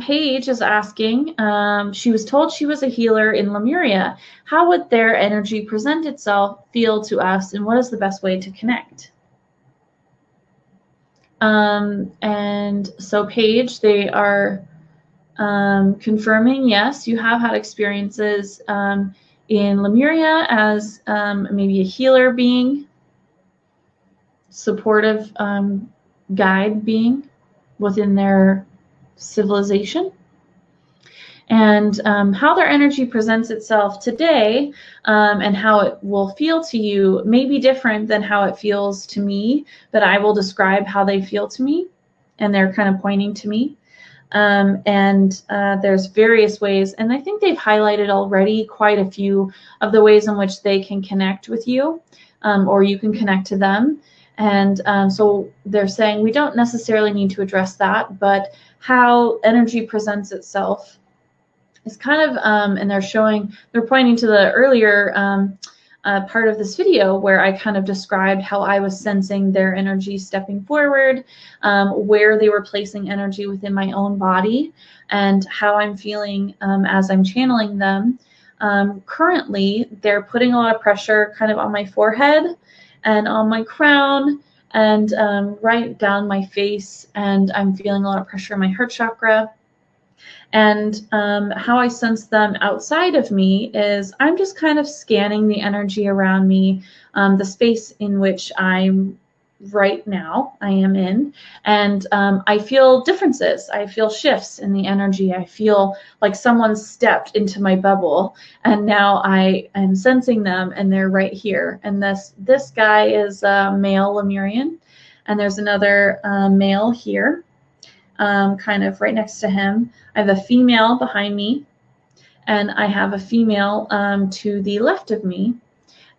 Paige is asking, she was told she was a healer in Lemuria. How would their energy present itself, feel to us, and what is the best way to connect? And so Paige, they are confirming, yes, you have had experiences in Lemuria as maybe a healer being, supportive guide being within their civilization. And how their energy presents itself today and how it will feel to you may be different than how it feels to me, but I will describe how they feel to me, and they're kind of pointing to me. There's various ways, and I think they've highlighted already quite a few of the ways in which they can connect with you, or you can connect to them. And so they're saying we don't necessarily need to address that, but how energy presents itself is kind of, and they're pointing to the earlier part of this video where I kind of described how I was sensing their energy stepping forward, where they were placing energy within my own body, and how I'm feeling as I'm channeling them. Currently, they're putting a lot of pressure kind of on my forehead and on my crown and right down my face, and I'm feeling a lot of pressure in my heart chakra. And how I sense them outside of me is I'm just kind of scanning the energy around me, the space in which I'm right now I am in, and I feel differences. I feel shifts in the energy. I feel like someone stepped into my bubble, and now I am sensing them, and they're right here. And this guy is a male Lemurian, and there's another male here, kind of right next to him. I have a female behind me, and I have a female to the left of me.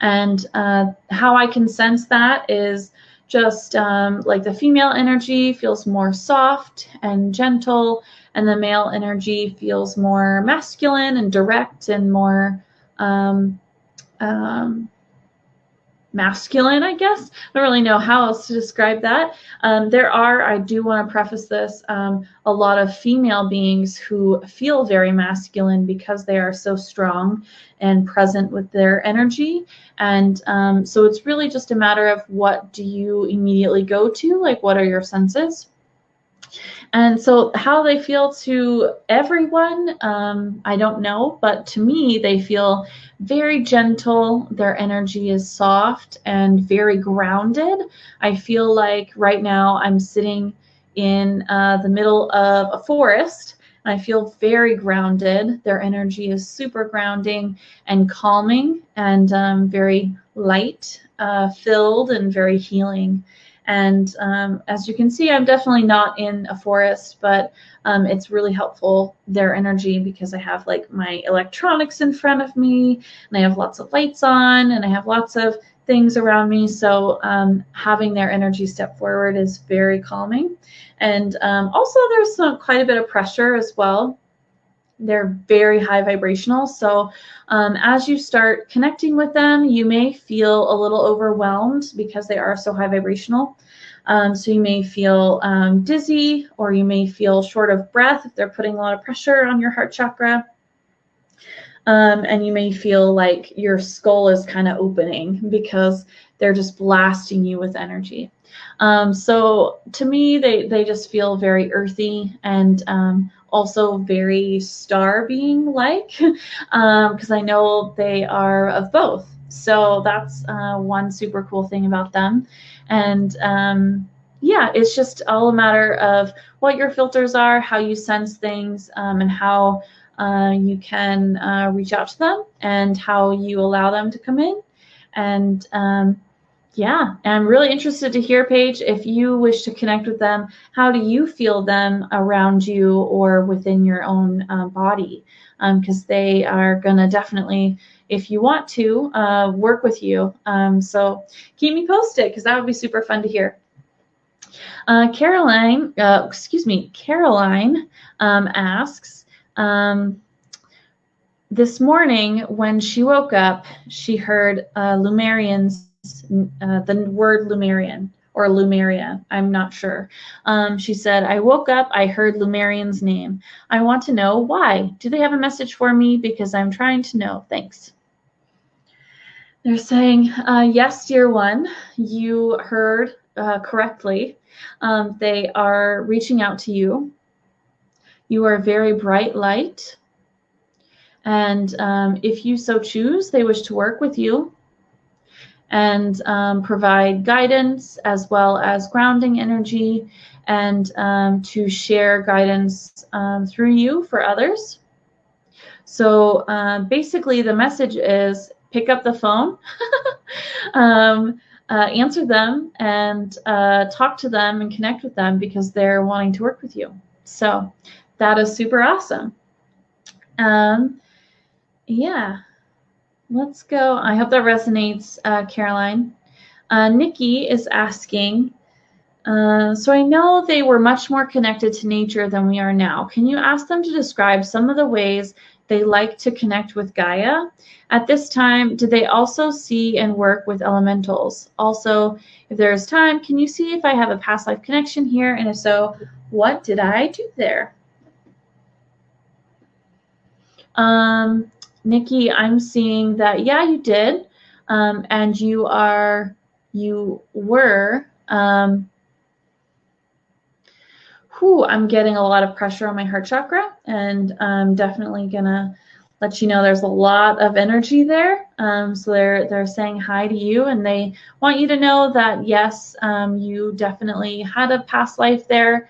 And how I can sense that is just like the female energy feels more soft and gentle, and the male energy feels more masculine and direct and more masculine, I guess. I don't really know how else to describe that. There are, I do want to preface this, a lot of female beings who feel very masculine because they are so strong and present with their energy. And so it's really just a matter of what do you immediately go to, like what are your senses? And so how they feel to everyone, I don't know, but to me, they feel very gentle. Their energy is soft and very grounded. I feel like right now I'm sitting in the middle of a forest. I feel very grounded. Their energy is super grounding and calming and very light filled and very healing. And as you can see, I'm definitely not in a forest, but it's really helpful, their energy, because I have like my electronics in front of me, and I have lots of lights on, and I have lots of things around me. So having their energy step forward is very calming. And also there's quite a bit of pressure as well. They're very high vibrational. So as you start connecting with them, you may feel a little overwhelmed because they are so high vibrational. So you may feel dizzy, or you may feel short of breath if they're putting a lot of pressure on your heart chakra. And you may feel like your skull is kind of opening because they're just blasting you with energy. So to me, they just feel very earthy and also very star being like, because I know they are of both. So that's one super cool thing about them. And yeah, it's just all a matter of what your filters are, how you sense things, and how you can reach out to them, and how you allow them to come in. And yeah, and I'm really interested to hear, Paige, if you wish to connect with them, how do you feel them around you or within your own body? Because they are going to definitely, if you want to, work with you. So keep me posted, because that would be super fun to hear. Caroline asks, this morning when she woke up, she heard Lemurians, the word Lemurian or Lemuria, I'm not sure. She said, I woke up, I heard Lemurian's name. I want to know why. Do they have a message for me? Because I'm trying to know. Thanks. They're saying, yes, dear one, you heard correctly. They are reaching out to you. You are very bright light. And if you so choose, they wish to work with you and provide guidance as well as grounding energy, and to share guidance through you for others. So basically the message is pick up the phone, answer them, and talk to them and connect with them, because they're wanting to work with you. So that is super awesome. Yeah. Let's go. I hope that resonates, Caroline. Nikki is asking, so I know they were much more connected to nature than we are now. Can you ask them to describe some of the ways they like to connect with Gaia. At this time, did they also see and work with elementals? Also, if there is time, can you see if I have a past life connection here? And if so, what did I do there? Nikki, I'm seeing that, yeah, you did. And you were, I'm getting a lot of pressure on my heart chakra, and I'm definitely gonna let you know there's a lot of energy there. So they're saying hi to you, and they want you to know that yes, you definitely had a past life there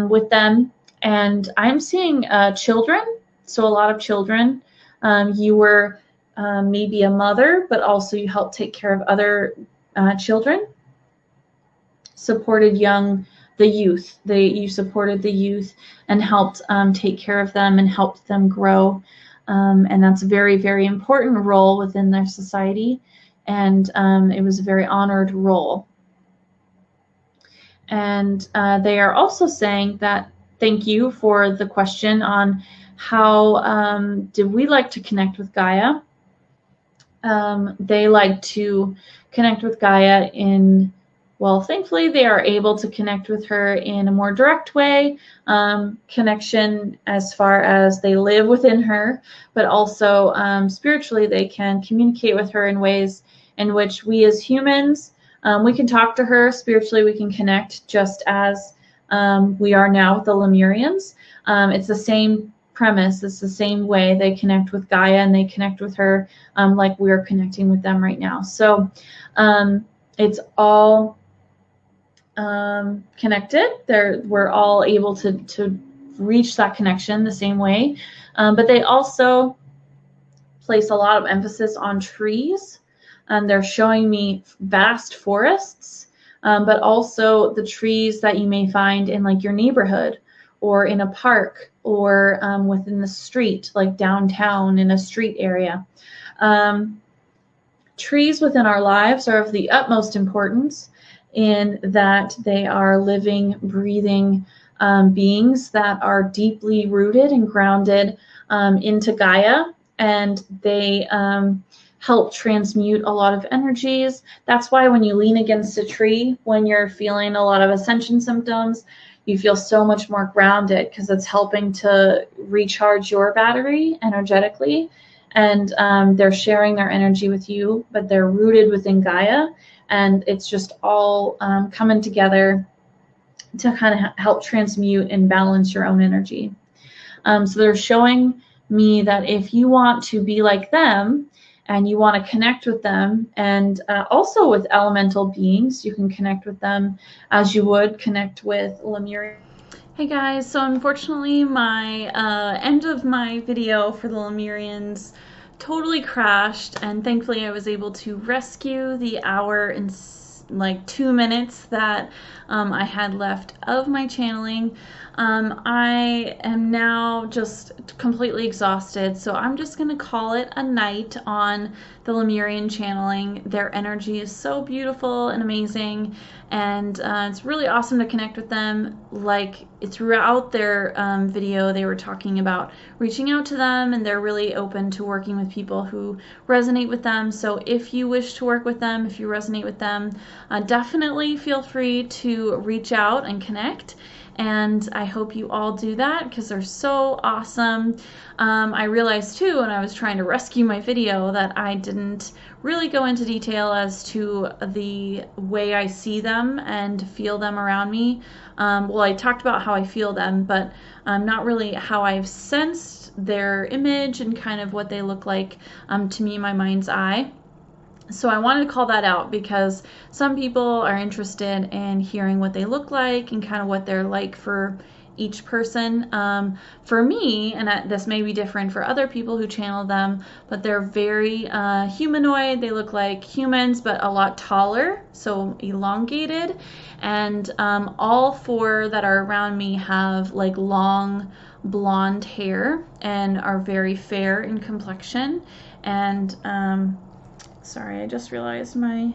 with them. And I'm seeing children, so a lot of children. You were maybe a mother, but also you helped take care of other children, supported the youth. You supported the youth and helped take care of them and helped them grow. And that's a very, very important role within their society. And it was a very honored role. And they are also saying that thank you for the question on how did we like to connect with Gaia. They like to connect with Gaia in, well, thankfully they are able to connect with her in a more direct way, connection as far as they live within her, but also spiritually they can communicate with her in ways in which we as humans, we can talk to her, spiritually we can connect just as we are now with the Lemurians. It's the same premise. It's the same way they connect with Gaia and they connect with her like we're connecting with them right now. So it's all connected. We're all able to reach that connection the same way. But they also place a lot of emphasis on trees. They're showing me vast forests, but also the trees that you may find in like your neighborhood or in a park or within the street, like downtown in a street area. Trees within our lives are of the utmost importance in that they are living, breathing beings that are deeply rooted and grounded into Gaia, and they help transmute a lot of energies. That's why when you lean against a tree, when you're feeling a lot of ascension symptoms, you feel so much more grounded because it's helping to recharge your battery energetically. And they're sharing their energy with you, but they're rooted within Gaia. And it's just all coming together to kind of help transmute and balance your own energy. So they're showing me that if you want to be like them and you want to connect with them, and also with elemental beings, you can connect with them as you would connect with Lemurians. Hey guys, so unfortunately my end of my video for the Lemurians totally crashed, and thankfully I was able to rescue the hour and like 2 minutes that I had left of my channeling. I am now just completely exhausted, so I'm just going to call it a night on the Lemurian channeling. Their energy is so beautiful and amazing, and it's really awesome to connect with them. Like throughout their video, they were talking about reaching out to them, and they're really open to working with people who resonate with them. So if you wish to work with them, if you resonate with them, definitely feel free to reach out and connect. And I hope you all do that because they're so awesome. I realized too when I was trying to rescue my video that I didn't really go into detail as to the way I see them and feel them around me. Well, I talked about how I feel them, but not really how I've sensed their image and kind of what they look like to me in my mind's eye. So I wanted to call that out because some people are interested in hearing what they look like and kind of what they're like for each person. For me, and this may be different for other people who channel them, but they're very humanoid. They look like humans, but a lot taller, so elongated. And all four that are around me have like long blonde hair and are very fair in complexion. And sorry, I just realized my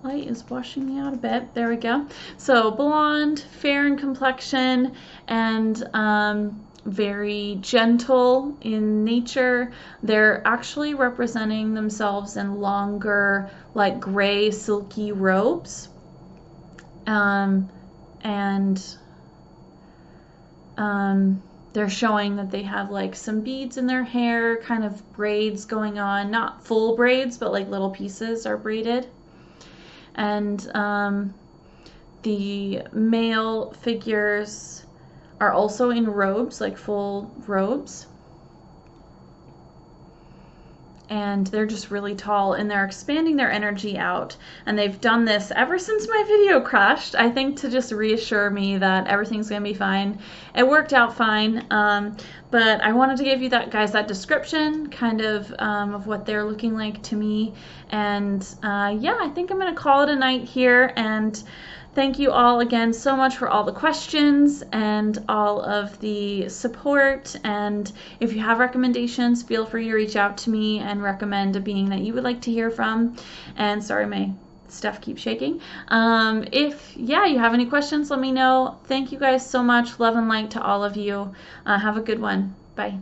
light is washing me out a bit. There we go. So blonde, fair in complexion, and very gentle in nature. They're actually representing themselves in longer, like gray, silky robes. They're showing that they have like some beads in their hair, kind of braids going on, not full braids, but like little pieces are braided. And the male figures are also in robes, like full robes. And they're just really tall, and they're expanding their energy out. And they've done this ever since my video crashed, I think, to just reassure me that everything's gonna be fine. It worked out fine, but I wanted to give you that, guys, that description kind of what they're looking like to me. And yeah, I think I'm gonna call it a night here, and thank you all again so much for all the questions and all of the support. And if you have recommendations, feel free to reach out to me and recommend a being that you would like to hear from. And sorry, my stuff keeps shaking. If you have any questions, let me know. Thank you guys so much. Love and light to all of you. Have a good one. Bye.